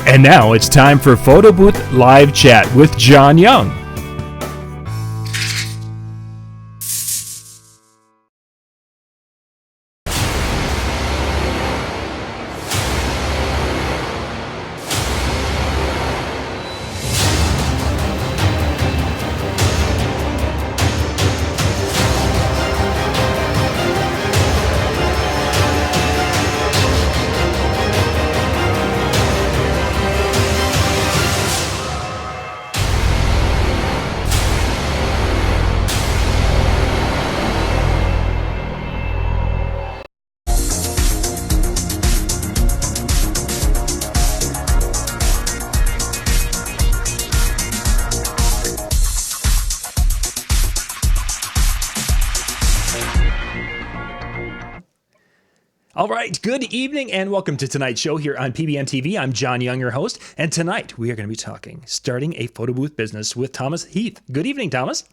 And now it's time for Photo Booth Live Chat with John Young. All right, good evening and welcome to tonight's show here on PBNTV. I'm John Young, your host, and tonight we are going to be talking starting a photo booth business with Thomas Heath. Good evening, Thomas.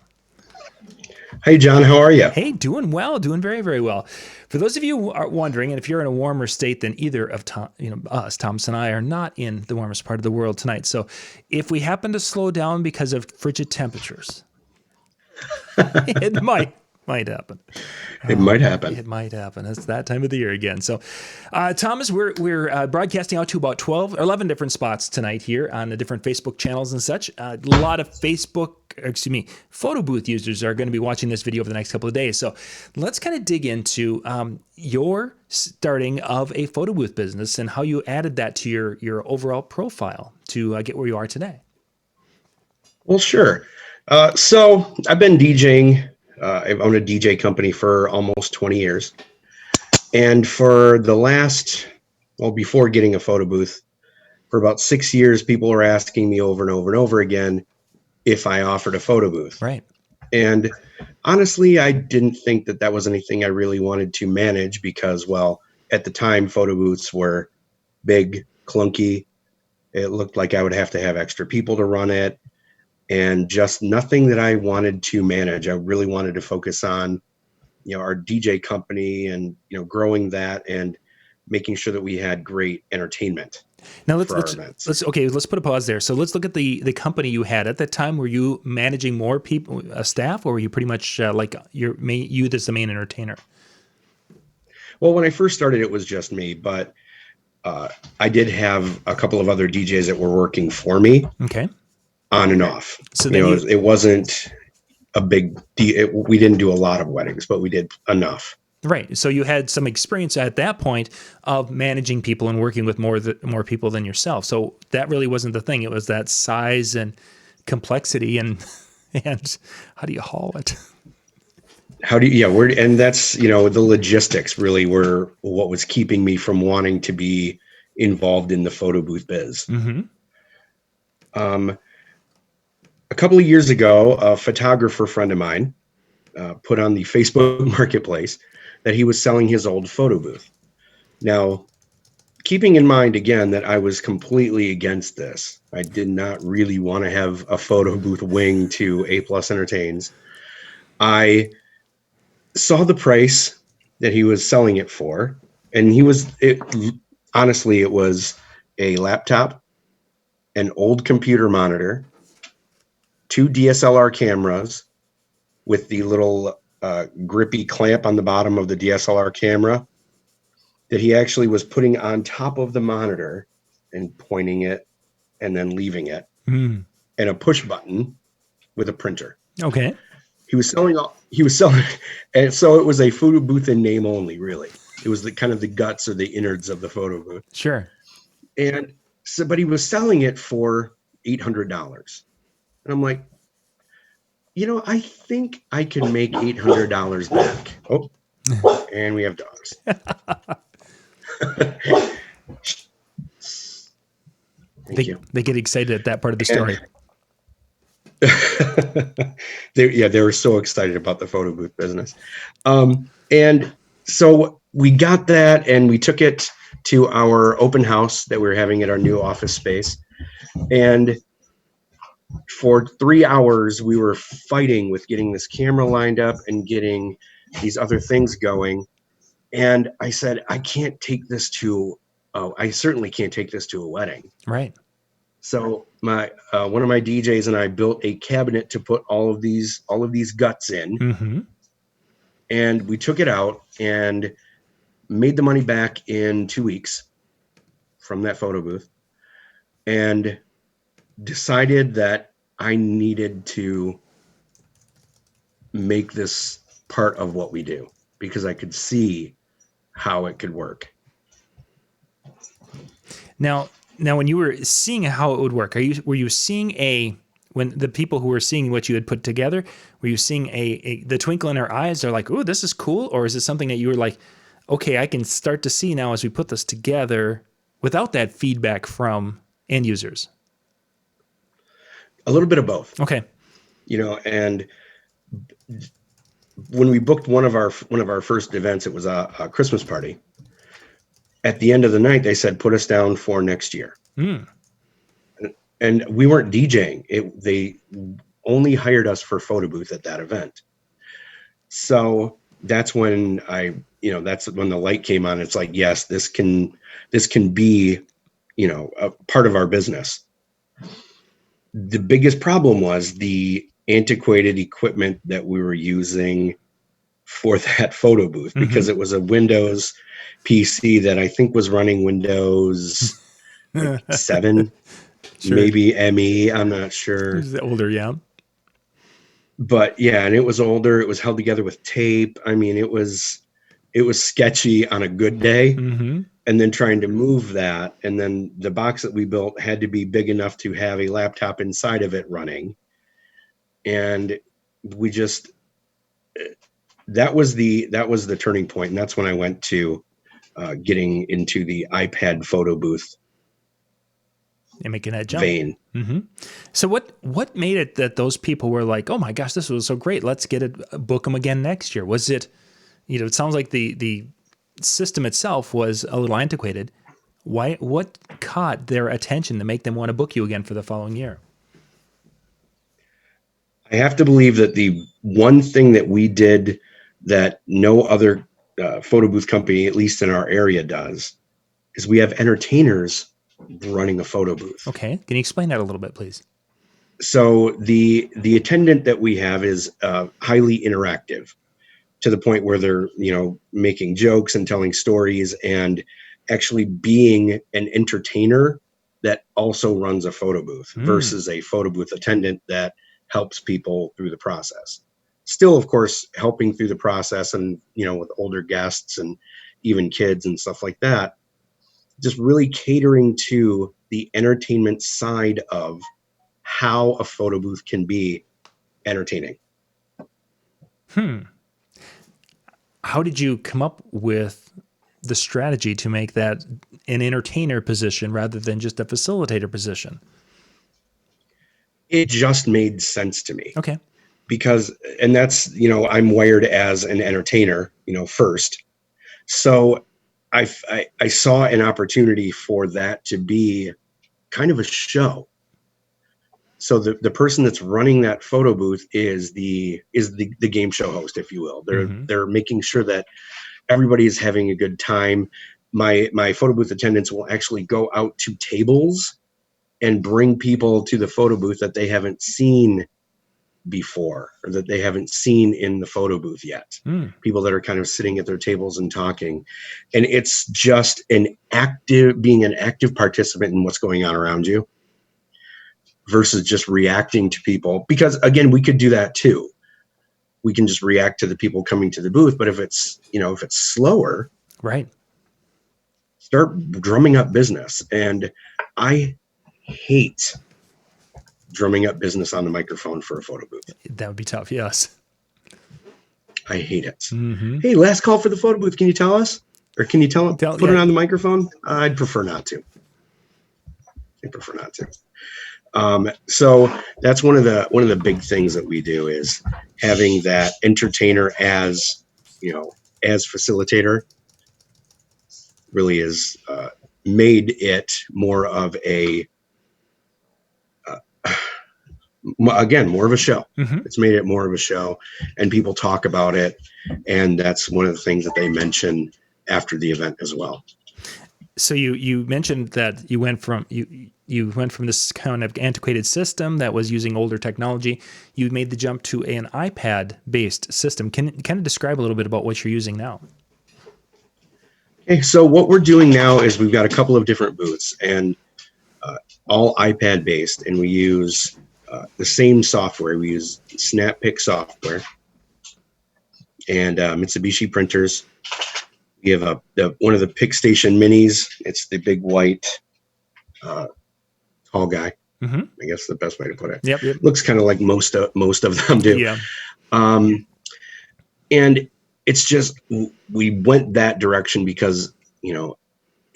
Hey, John, how are you? Hey, doing well, doing very, very well. For those of you who are wondering, and if you're in a warmer state than either of us, Thomas and I are not in the warmest part of the world tonight. So if we happen to slow down because of frigid temperatures, it might happen. It might happen. It might happen. It's that time of the year again. So, Thomas, we're broadcasting out to about 11 different spots tonight here on the different Facebook channels and such. A lot of photo booth users are going to be watching this video over the next couple of days. So let's kind of dig into your starting of a photo booth business and how you added that to your overall profile to get where you are today. Well, sure. So I've been DJing. I've owned a DJ company for almost 20 years. And for the before getting a photo booth, for about 6 years, people were asking me over and over and over again if I offered a photo booth. Right. And honestly, I didn't think that was anything I really wanted to manage because, well, at the time, photo booths were big, clunky. It looked like I would have to have extra people to run it. And just nothing that I wanted to manage. I really wanted to focus on, our DJ company and, growing that and making sure that we had great entertainment. Now let's put a pause there. So let's look at the company you had at that time. Were you managing more people, staff, or were you pretty much you as the main entertainer? Well, when I first started, it was just me, but I did have a couple of other DJs that were working for me. Okay. On and off. So it wasn't a big deal. We didn't do a lot of weddings, but we did enough. Right. So you had some experience at that point of managing people and working with more people than yourself. So that really wasn't the thing. It was that size and complexity and how do you haul it? And that's, the logistics really were what was keeping me from wanting to be involved in the photo booth biz. Mm-hmm. A couple of years ago, a photographer friend of mine put on the Facebook marketplace that he was selling his old photo booth. Now, keeping in mind, again, that I was completely against this. I did not really want to have a photo booth wing to A+ Entertains. I saw the price that he was selling it for, and honestly, it was a laptop, an old computer monitor, 2 DSLR cameras with the little grippy clamp on the bottom of the DSLR camera that he actually was putting on top of the monitor and pointing it and then leaving it, and a push button with a printer. Okay. He was selling, and so it was a photo booth in name only, really. It was the kind of the guts or the innards of the photo booth. Sure. And so, but he was selling it for $800. And I'm like, I think I can make $800 back. Oh, and we have dogs. Thank you. They get excited at that part of the story. They were so excited about the photo booth business. And so we got that and we took it to our open house that we were having at our new office space. And for 3 hours, we were fighting with getting this camera lined up and getting these other things going. And I said, I certainly can't take this to a wedding. Right. So my one of my DJs and I built a cabinet to put all of these guts in, Mm-hmm. and we took it out and made the money back in 2 weeks from that photo booth, and decided that I needed to make this part of what we do because I could see how it could work. Now, when you were seeing how it would work, were you seeing when the people who were seeing what you had put together, were you seeing the twinkle in their eyes? They're like, "Oh, this is cool," or is it something that you were like, "Okay, I can start to see now as we put this together," without that feedback from end users? A little bit of both, Okay. and when we booked one of our first events, it was a Christmas party. At the end of the night, they said, "Put us down for next year." Mm. And we weren't DJing. They only hired us for photo booth at that event. So that's when that's when the light came on. It's like, yes, this can be, a part of our business. The biggest problem was the antiquated equipment that we were using for that photo booth, because it was a Windows PC that I think was running Windows like 7, Sure. maybe ME. I'm not sure. It's older, yeah. But yeah, and it was older. It was held together with tape. I mean, it was sketchy on a good day. Mm-hmm. And then trying to move that, and then the box that we built had to be big enough to have a laptop inside of it running. And we just that was the turning point, and that's when I went to getting into the iPad photo booth And making that jump. vein. Mm-hmm. So what made it that those people were like, "Oh my gosh, this was so great. Let's book them again next year"? Was it, it sounds like the system itself was a little antiquated. What caught their attention to make them want to book you again for the following year? I have to believe that the one thing that we did that no other photo booth company, at least in our area, does, is we have entertainers running a photo booth. Okay. Can you explain that a little bit, please? So the attendant that we have is highly interactive, to the point where they're making jokes and telling stories and actually being an entertainer that also runs a photo booth versus a photo booth attendant that helps people through the process. Still, of course, helping through the process, and with older guests and even kids and stuff like that, just really catering to the entertainment side of how a photo booth can be entertaining. How did you come up with the strategy to make that an entertainer position rather than just a facilitator position? It just made sense to me. Okay. Because, and that's, I'm wired as an entertainer, first. So I saw an opportunity for that to be kind of a show. So the person that's running that photo booth is the game show host, if you will. They're making sure that everybody is having a good time. My photo booth attendants will actually go out to tables and bring people to the photo booth that they haven't seen before, or that they haven't seen in the photo booth yet. People that are kind of sitting at their tables and talking. And it's just being an active participant in what's going on around you, versus just reacting to people. Because again, we could do that too. We can just react to the people coming to the booth. But if it's slower, right, start drumming up business. And I hate drumming up business on the microphone for a photo booth. that would be tough. Yes. I hate it. Hey, last call for the photo booth. Can you tell us? Or can you put it on the microphone? I'd prefer not to. So that's one of the big things that we do, is having that entertainer as facilitator really is made it more of a more of a show. It's made it more of a show, and people talk about it, and that's one of the things that they mention after the event as well. So you mentioned that you went from you went from this kind of antiquated system that was using older technology. You made the jump to an iPad-based system. Can you kind of describe a little bit about what you're using now? Okay, so what we're doing now is we've got a couple of different booths, and all iPad based, and we use the same software. We use SnapPick software and Mitsubishi printers. We have one of the PickStation Minis. It's the big white tall guy. Mm-hmm. I guess the best way to put it. Yep. Looks kind of like most of them do. Yeah. And it's just, we went that direction because,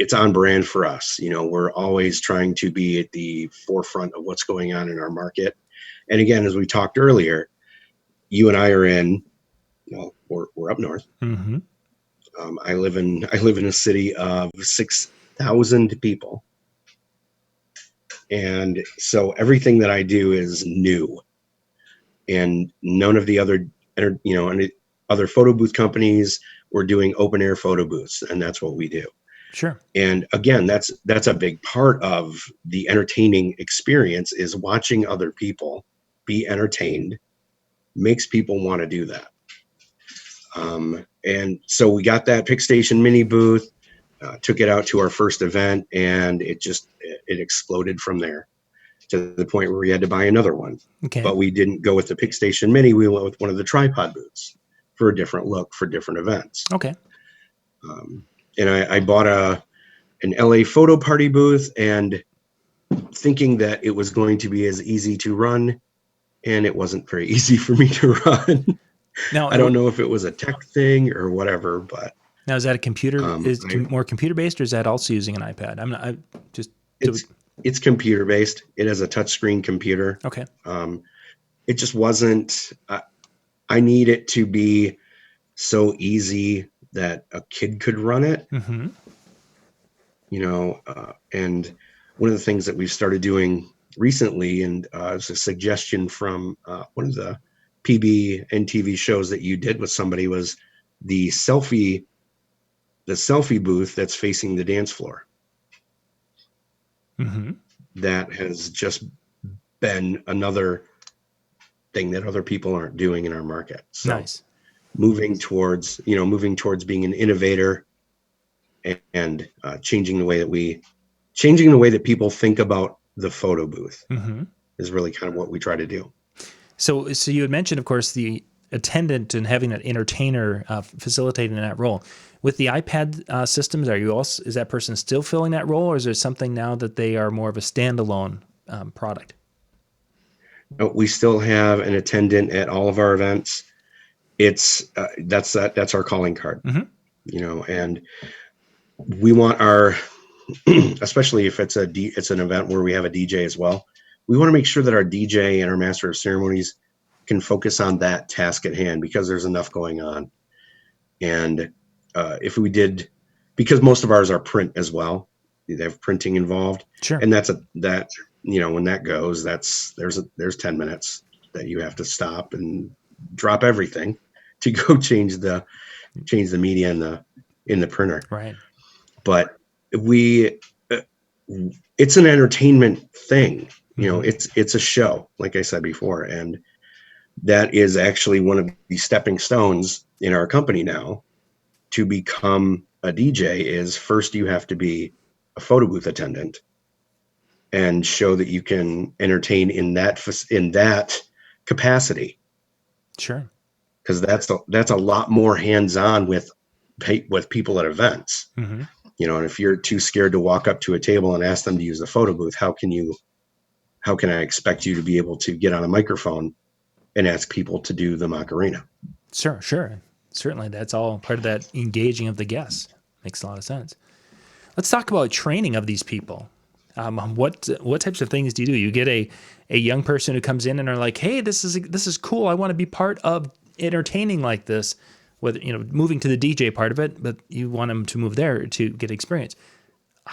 it's on brand for us. We're always trying to be at the forefront of what's going on in our market. And again, as we talked earlier, you and I are in, we're up north. Mm-hmm. I live in a city of 6,000 people. And so everything that I do is new, and none of the other, other photo booth companies were doing open air photo booths. And that's what we do. Sure. And again, that's a big part of the entertaining experience, is watching other people be entertained makes people want to do that. And so we got that PickStation Mini booth, took it out to our first event, and it exploded from there to the point where we had to buy another one. Okay. But we didn't go with the PickStation Mini. We went with one of the tripod booths for a different look for different events. Okay. And I bought an LA photo party booth, and thinking that it was going to be as easy to run, and it wasn't very easy for me to run. Now, I don't know if it was a tech thing or whatever, but now, is that a computer? More computer based, or is that also using an iPad? It's computer based. It has a touchscreen computer. Okay. It just wasn't. I need it to be so easy that a kid could run it. Mm-hmm. And one of the things that we've started doing recently, and it's a suggestion from one of the PBNTV shows that you did with somebody, was the selfie booth that's facing the dance floor. Mm-hmm. That has just been another thing that other people aren't doing in our market. So nice. Moving towards being an innovator and changing the way that people think about the photo booth. Mm-hmm. is really kind of what we try to do. So you had mentioned, of course, the attendant and having an entertainer facilitating that role. With the iPad systems, is that person still filling that role, or is there something now that they are more of a standalone product? No, we still have an attendant at all of our events. It's that's our calling card, mm-hmm. And we want our, especially if it's an event where we have a DJ as well, we want to make sure that our DJ and our master of ceremonies can focus on that task at hand, because there's enough going on. And because most of ours are print as well, they have printing involved. Sure. And when that goes, there's 10 minutes that you have to stop and drop everything to go change the media in the printer. Right. But it's an entertainment thing. It's a show, like I said before, and that is actually one of the stepping stones in our company now to become a DJ. Is first you have to be a photo booth attendant and show that you can entertain in that capacity. Sure. Because that's a lot more hands-on with people at events. Mm-hmm. And if you're too scared to walk up to a table and ask them to use the photo booth, how can I expect you to be able to get on a microphone and ask people to do the Macarena? Sure. Certainly, that's all part of that engaging of the guests. Makes a lot of sense. Let's talk about training of these people. What types of things do you do? You get a young person who comes in and are like, "Hey, this is cool. I want to be part of entertaining like this." Whether moving to the DJ part of it, but you want them to move there to get experience.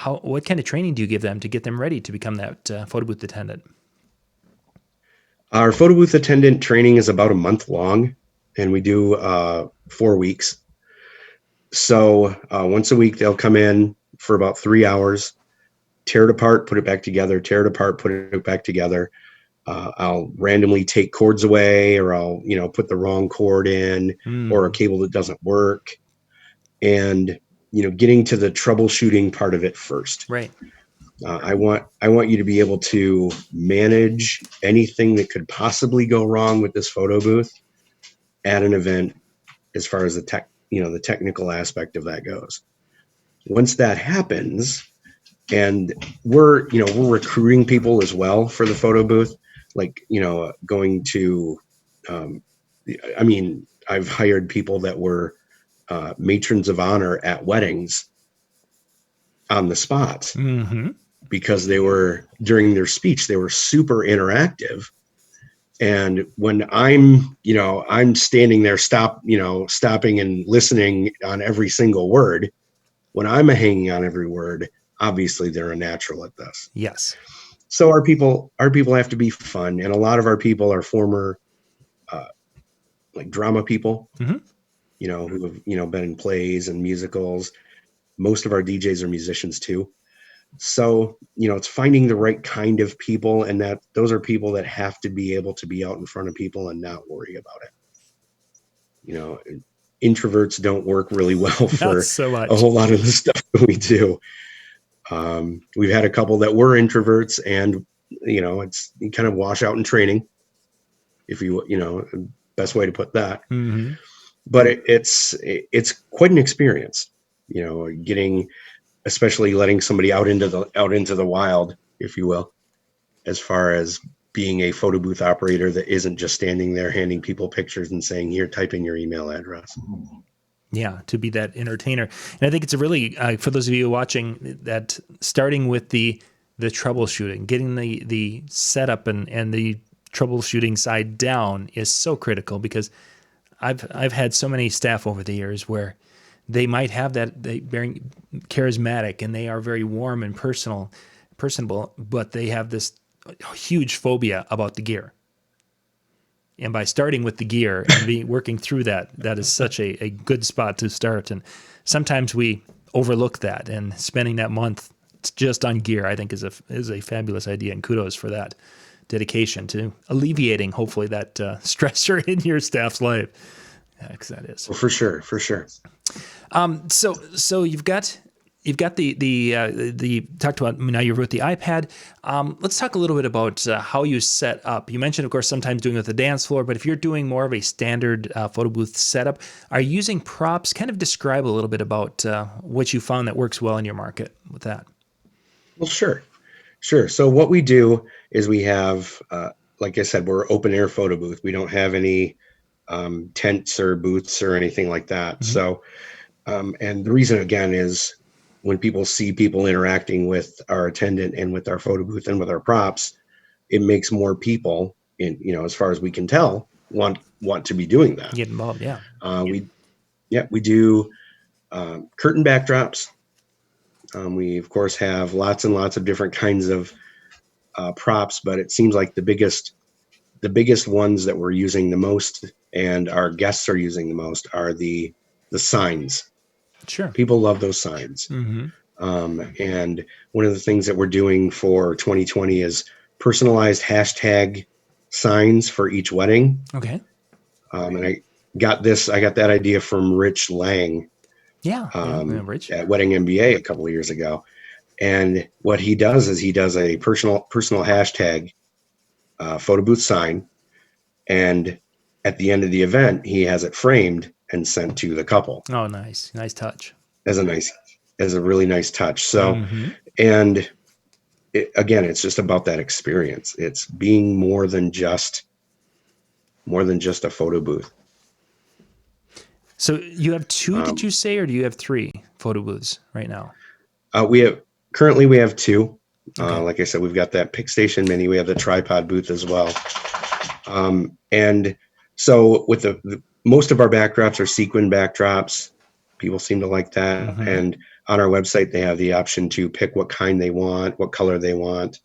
What kind of training do you give them to get them ready to become that photo booth attendant? Our photo booth attendant training is about a month long, and we do 4 weeks. So once a week they'll come in for about 3 hours. tear it apart, put it back together, tear it apart, put it back together. I'll randomly take cords away, or I'll, put the wrong cord in, or a cable that doesn't work. And, getting to the troubleshooting part of it first. Right. I want you to be able to manage anything that could possibly go wrong with this photo booth at an event, as far as the technical aspect of that goes. Once that happens, and we're recruiting people as well for the photo booth, like, going to, I've hired people that were matrons of honor at weddings on the spot, because they were, during their speech, they were super interactive. And when I'm standing there, stopping and listening on every single word, when I'm hanging on every word, obviously they're a natural at this. Yes. So our people have to be fun. And a lot of our people are former, like drama people, who have, been in plays and musicals. Most of our DJs are musicians too. So, it's finding the right kind of people, and that those are people that have to be able to be out in front of people and not worry about it. Introverts don't work really well for so much. a whole lot of the stuff that we do. We've had a couple that were introverts, and, it's, you kind of wash out in training, if best way to put that. But it's quite an experience, especially letting somebody out into the wild, if you will, as far as being a photo booth operator that isn't just standing there handing people pictures and saying, here, type in your email address. Yeah, to be that entertainer. And I think it's a really, for those of you watching, that starting with the troubleshooting, getting the setup and the troubleshooting side down is so critical, because I've had so many staff over the years where they might have that, they very charismatic and they are very warm and personable, but they have this huge phobia about the gear. And by starting with the gear and working through that is such a good spot to start. And sometimes we overlook that, and spending that month just on gear, I think, is a fabulous idea. And kudos for that dedication to alleviating, hopefully, that stressor in your staff's life. Yeah, 'cause that is. Well, for sure. So you've got the talked about, now you're with the iPad. Let's talk a little bit about how you set up. You mentioned, of course, sometimes doing it with the dance floor, but if you're doing more of a standard photo booth setup, are you using props? Kind of describe a little bit about what you found that works well in your market with that. Well, sure. So what we do is we have, like I said, we're open air photo booth. We don't have any tents or booths or anything like that. So, and the reason, again, is when people see people interacting with our attendant and with our photo booth and with our props, it makes more people, as far as we can tell, want to be doing that. Get involved, yeah. We do curtain backdrops. We, of course, have lots and lots of different kinds of props, but it seems like the biggest ones that we're using the most and our guests are using the most are the signs. Sure. People love those signs. And one of the things that we're doing for 2020 is personalized hashtag signs for each wedding. Okay. And I got that idea from Rich Lang. Yeah. Rich. At Wedding MBA a couple of years ago. And what he does is he does a personal hashtag photo booth sign. And at the end of the event, he has it framed and sent to the couple. Oh, nice. Nice touch. As a really nice touch. So, and again, it's just about that experience. It's being more than just a photo booth. So you have two, did you say, or do you have three photo booths right now? Currently we have two. Okay. Like I said, we've got that Pick Station Mini. We have the tripod booth as well. And so with the most of our backdrops are sequin backdrops. People seem to like that. And on our website, they have the option to pick what kind they want, what color they want.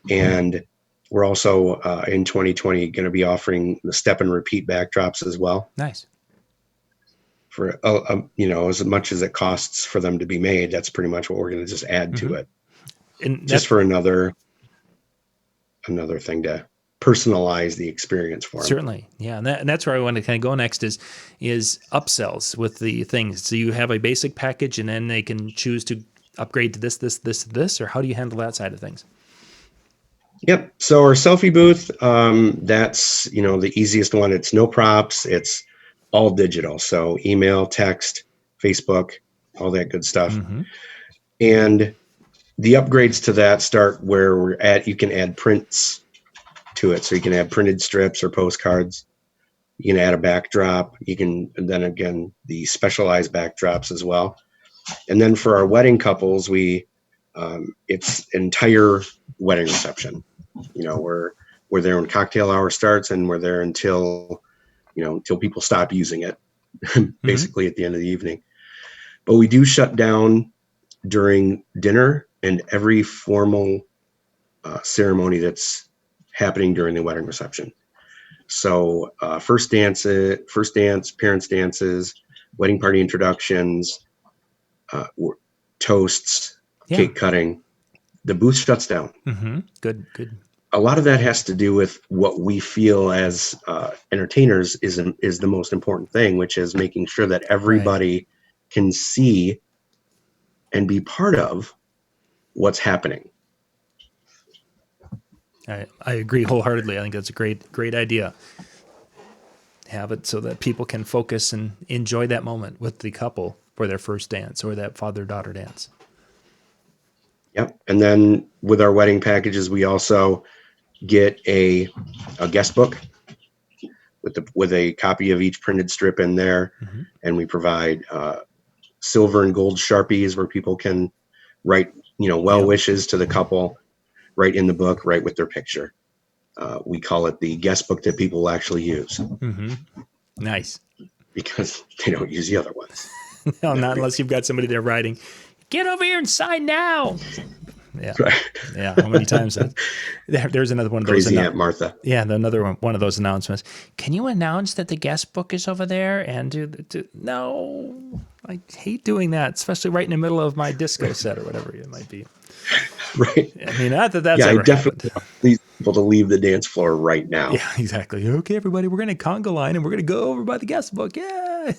And we're also in 2020 going to be offering the step and repeat backdrops as well. Nice. For as much as it costs for them to be made, that's pretty much what we're going to just add to it. And just for another thing to personalize the experience for them. certainly, yeah, and that's where I want to kind of go next is upsells with the things. So you have a basic package, and then they can choose to upgrade to this, or how do you handle that side of things? Yep. So our selfie booth, that's, the easiest one. It's no props. It's all digital. So email, text, Facebook, all that good stuff. Mm-hmm. And the upgrades to that start where we're at. You can add prints to it. So you can add printed strips or postcards. You can add a backdrop. And then again, the specialized backdrops as well. And then for our wedding couples, it's entire wedding reception. We're there when cocktail hour starts, and we're there until people stop using it, basically at the end of the evening. But we do shut down during dinner and every formal ceremony that's happening during the wedding reception. So first dance, parents' dances, wedding party introductions, toasts, cake cutting, the booth shuts down. Mm-hmm. Good. A lot of that has to do with what we feel as entertainers is the most important thing, which is making sure that everybody can see and be part of what's happening. I agree wholeheartedly. I think that's a great idea. Have it so that people can focus and enjoy that moment with the couple for their first dance or that father-daughter dance. Yep. And then with our wedding packages, we also get a guest book with a copy of each printed strip in there. Mm-hmm. And we provide silver and gold Sharpies where people can write, wishes to the couple right in the book, right with their picture. We call it the guest book that people will actually use. Mm-hmm. Nice. Because they don't use the other ones. No, not unless you've got somebody there writing, "Get over here and sign now." Yeah. Right. Yeah. How many times there's another one of those. Crazy Aunt Martha. Yeah. Another one of those announcements. Can you announce that the guest book is over there? And no, I hate doing that, especially right in the middle of my disco set or whatever it might be. Right. I mean, not that that's ever I definitely need people to leave the dance floor right now. Yeah, exactly. Okay, everybody, we're going to conga line and we're going to go over by the guest book. Yeah.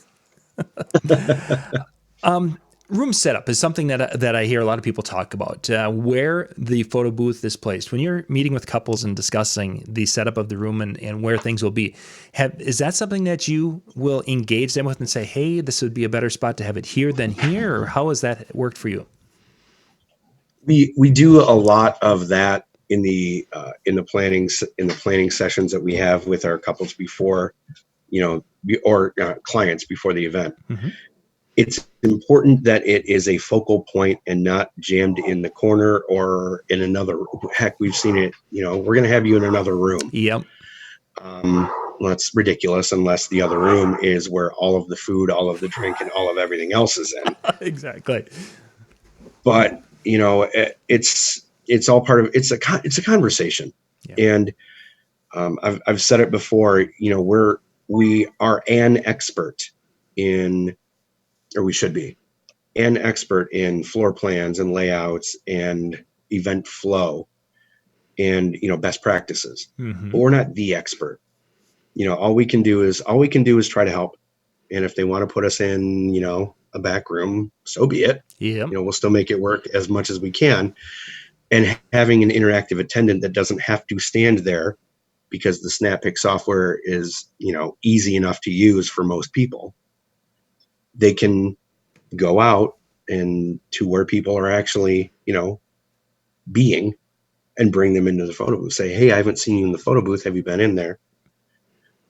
Room setup is something that I hear a lot of people talk about. Where the photo booth is placed when you're meeting with couples and discussing the setup of the room and where things will be. Is that something that you will engage them with and say, "Hey, this would be a better spot to have it here than here," or how has that worked for you? We do a lot of that in the planning sessions that we have with our couples before, or clients before the event. Mm-hmm. It's important that it is a focal point and not jammed in the corner or in another. Heck, we've seen it. We're going to have you in another room. Yep. Well, that's ridiculous unless the other room is where all of the food, all of the drink, and all of everything else is in. Exactly. But it's all part of it's a conversation. Yeah. And I've said it before, we are an expert in, or we should be an expert in floor plans and layouts and event flow and best practices. Mm-hmm. But we're not the expert. All we can do is try to help. And if they want to put us in a back room, so be it. Yeah. We'll still make it work as much as we can. And having an interactive attendant that doesn't have to stand there because the SnapPick software is, easy enough to use for most people. They can go out and to where people are actually, being, and bring them into the photo booth. Say, "Hey, I haven't seen you in the photo booth. Have you been in there?"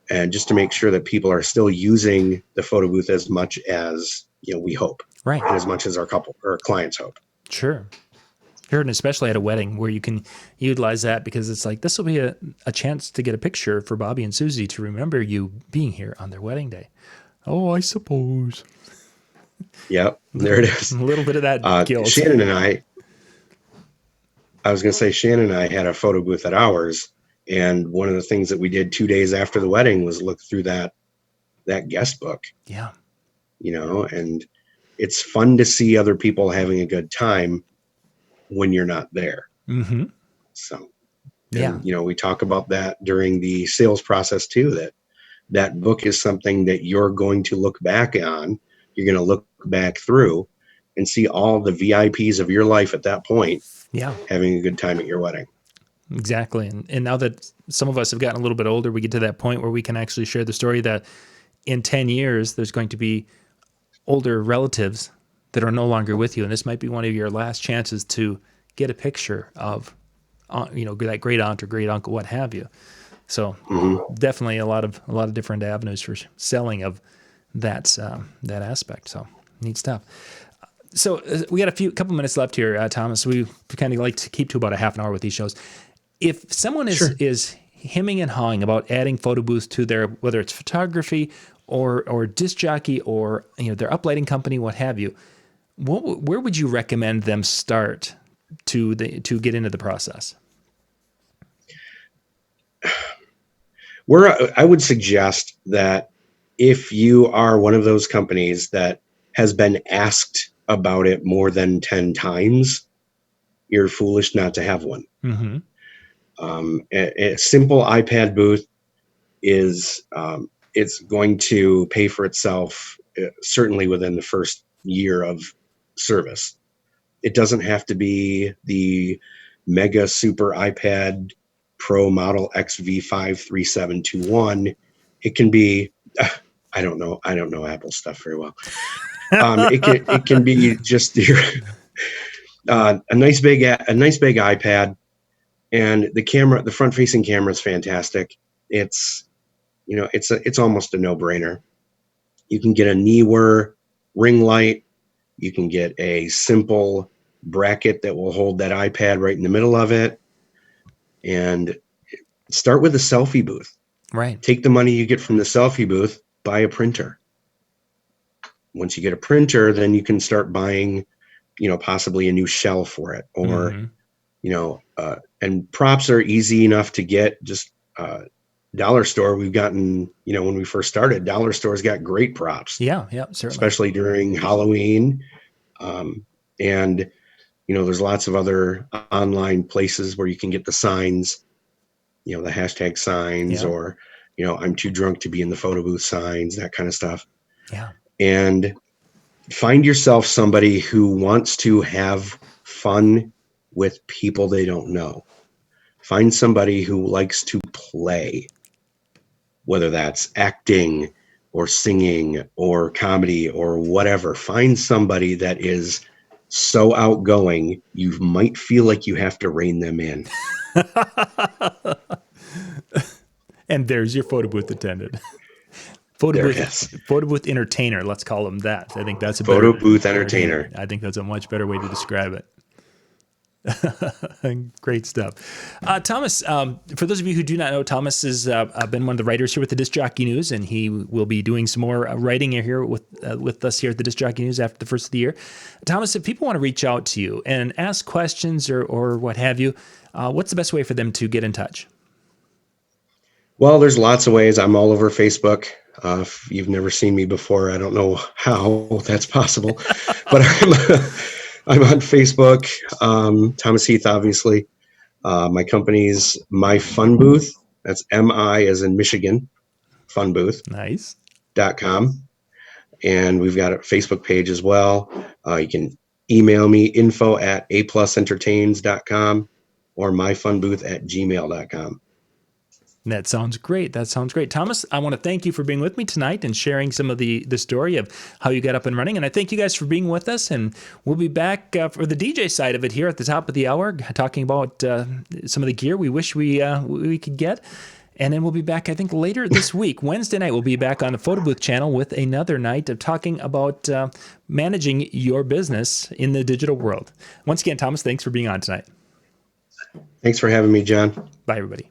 And just to make sure that people are still using the photo booth as much as, we hope. Right. And as much as our couple or clients hope. Sure. And especially at a wedding where you can utilize that because it's like, this will be a chance to get a picture for Bobby and Susie to remember you being here on their wedding day. Oh, I suppose. Yep. There it is. A little bit of that guilt. Shannon and I had a photo booth at ours. And one of the things that we did 2 days after the wedding was look through that guest book. Yeah. And it's fun to see other people having a good time when you're not there. Mm-hmm. So, Yeah. and, we talk about that during the sales process too, that book is something that you're going to look back on. You're going to look back through and see all the VIPs of your life at that point Yeah. having a good time at your wedding. Exactly. And now that some of us have gotten a little bit older, we get to that point where we can actually share the story that in 10 years, there's going to be older relatives that are no longer with you. And this might be one of your last chances to get a picture of, that great aunt or great uncle, what have you. So definitely a lot of different avenues for selling of that aspect. So neat stuff. So we got a couple minutes left here, Thomas. We kind of like to keep to about a half an hour with these shows. If someone is hemming and hawing about adding photo booths to their, whether it's photography or disc jockey or their uplighting company, what have you, where would you recommend them start to get into the process? I would suggest that if you are one of those companies that has been asked about it more than 10 times, you're foolish not to have one. Mm-hmm. A simple iPad booth is it's going to pay for itself certainly within the first year of service. It doesn't have to be the mega super iPad Pro Model XV53721. It can be I don't know Apple stuff very well. It can be just your a nice big iPad, and the front facing camera is fantastic. It's it's almost a no-brainer. You can get a Neewer ring light. You can get a simple bracket that will hold that iPad right in the middle of it, and start with a selfie booth. Right. Take the money you get from the selfie booth, buy a printer. Once you get a printer, then you can start buying, possibly a new shell for it, or, and props are easy enough to get. Just dollar store. We've gotten, when we first started, dollar stores got great props. Yeah, certainly. Especially during Halloween. And, there's lots of other online places where you can get the signs, the hashtag signs, or, I'm too drunk to be in the photo booth signs, that kind of stuff. Yeah. And find yourself somebody who wants to have fun with people they don't know. Find somebody who likes to play, whether that's acting or singing or comedy or whatever. Find somebody that is so outgoing, you might feel like you have to rein them in. And there's your photo booth attendant. Photo booth entertainer, let's call them that. I think that's a photo booth entertainer. I think that's a much better way to describe it. Great stuff. Thomas, for those of you who do not know, Thomas has been one of the writers here with the Disc Jockey News, and he will be doing some more writing here with us here at the Disc Jockey News after the first of the year. Thomas, if people want to reach out to you and ask questions or what have you, what's the best way for them to get in touch? Well, there's lots of ways. I'm all over Facebook. If you've never seen me before, I don't know how that's possible, but I'm on Facebook. Thomas Heath, obviously. My company's My Fun Booth. That's MI as in Michigan, Fun Booth. Nice.com. And we've got a Facebook page as well. You can email me info@aplusentertains.com or myfunbooth@gmail.com. That sounds great. Thomas, I want to thank you for being with me tonight and sharing some of the story of how you got up and running. And I thank you guys for being with us. And we'll be back for the DJ side of it here at the top of the hour, talking about some of the gear we wish we could get. And then we'll be back, I think, later this week. Wednesday night, we'll be back on the Photo Booth channel with another night of talking about managing your business in the digital world. Once again, Thomas, thanks for being on tonight. Thanks for having me, John. Bye, everybody.